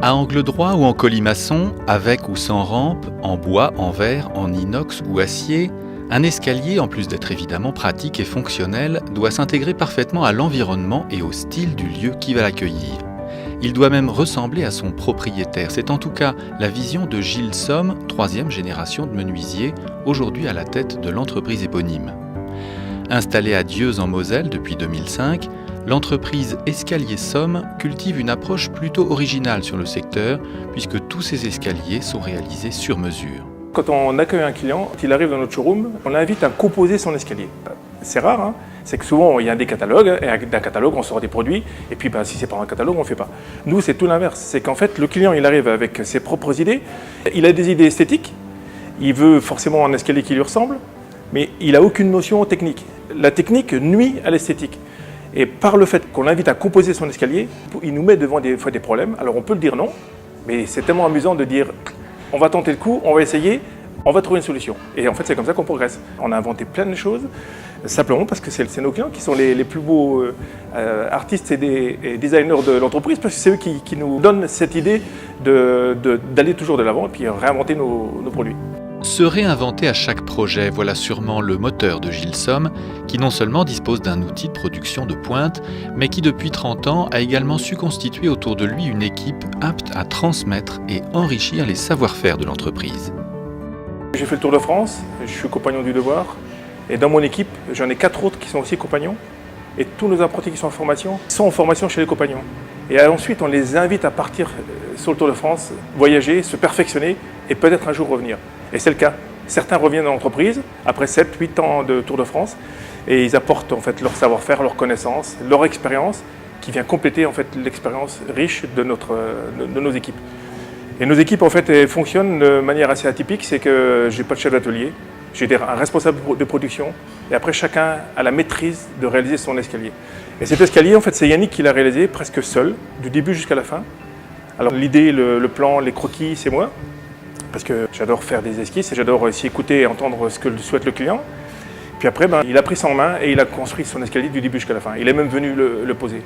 À angle droit ou en colimaçon, avec ou sans rampe, en bois, en verre, en inox ou acier, un escalier, en plus d'être évidemment pratique et fonctionnel, doit s'intégrer parfaitement à l'environnement et au style du lieu qui va l'accueillir. Il doit même ressembler à son propriétaire. C'est en tout cas la vision de Gilles Somme, 3e génération de menuisier, aujourd'hui à la tête de l'entreprise éponyme. Installée à Dieuze en Moselle depuis 2005, l'entreprise Escalier Somme cultive une approche plutôt originale sur le secteur, puisque tous ces escaliers sont réalisés sur mesure. Quand on accueille un client, quand il arrive dans notre showroom, on l'invite à composer son escalier. C'est rare, hein, c'est que souvent il y a des catalogues, et avec d'un catalogue on sort des produits, et puis si c'est pas un catalogue on ne fait pas. Nous c'est tout l'inverse, c'est qu'en fait le client il arrive avec ses propres idées, il a des idées esthétiques, il veut forcément un escalier qui lui ressemble, mais il n'a aucune notion technique. La technique nuit à l'esthétique. Et par le fait qu'on l'invite à composer son escalier, il nous met devant des fois des problèmes. Alors on peut le dire non, mais c'est tellement amusant de dire on va tenter le coup, on va essayer, on va trouver une solution. Et en fait c'est comme ça qu'on progresse. On a inventé plein de choses, simplement parce que c'est nos clients qui sont les plus beaux artistes et designers de l'entreprise, parce que c'est eux qui nous donnent cette idée d'aller toujours de l'avant et puis réinventer nos produits. Se réinventer à chaque projet, voilà sûrement le moteur de Gilles Somme, qui non seulement dispose d'un outil de production de pointe, mais qui depuis 30 ans a également su constituer autour de lui une équipe apte à transmettre et enrichir les savoir-faire de l'entreprise. J'ai fait le Tour de France, je suis compagnon du devoir, et dans mon équipe, j'en ai 4 autres qui sont aussi compagnons, et tous nos apprentis qui sont en formation chez les compagnons. Et ensuite, on les invite à partir sur le Tour de France, voyager, se perfectionner, et peut-être un jour revenir. Et c'est le cas. Certains reviennent dans l'entreprise après 7-8 ans de Tour de France et ils apportent en fait leur savoir-faire, leur connaissance, leur expérience qui vient compléter en fait l'expérience riche de nos équipes. Et nos équipes en fait elles fonctionnent de manière assez atypique, c'est que j'ai pas de chef d'atelier, j'ai un responsable de production et après chacun a la maîtrise de réaliser son escalier. Et cet escalier en fait c'est Yannick qui l'a réalisé presque seul, du début jusqu'à la fin. Alors l'idée, le plan, les croquis, c'est moi. Parce que j'adore faire des esquisses et j'adore aussi écouter et entendre ce que souhaite le client. Puis après, il a pris ça en main et il a construit son escalier du début jusqu'à la fin. Il est même venu le poser.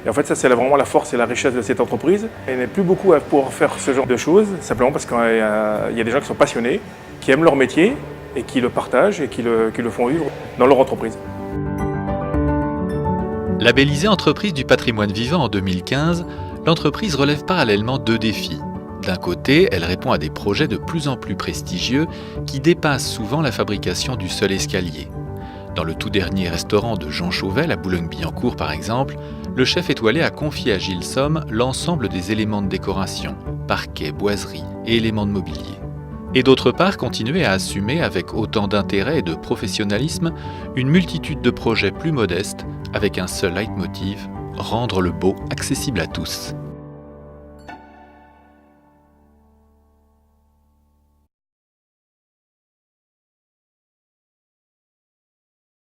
Et en fait, ça, c'est vraiment la force et la richesse de cette entreprise. Il n'y a plus beaucoup à pouvoir faire ce genre de choses, simplement parce qu'il y a des gens qui sont passionnés, qui aiment leur métier et qui le partagent et qui le font vivre dans leur entreprise. Labellisée entreprise du patrimoine vivant en 2015, l'entreprise relève parallèlement 2 défis. D'un côté, elle répond à des projets de plus en plus prestigieux qui dépassent souvent la fabrication du seul escalier. Dans le tout dernier restaurant de Jean Chauvel à Boulogne-Billancourt par exemple, le chef étoilé a confié à Gilles Somme l'ensemble des éléments de décoration, parquets, boiseries et éléments de mobilier. Et d'autre part, continuer à assumer avec autant d'intérêt et de professionnalisme une multitude de projets plus modestes avec un seul leitmotiv, rendre le beau accessible à tous.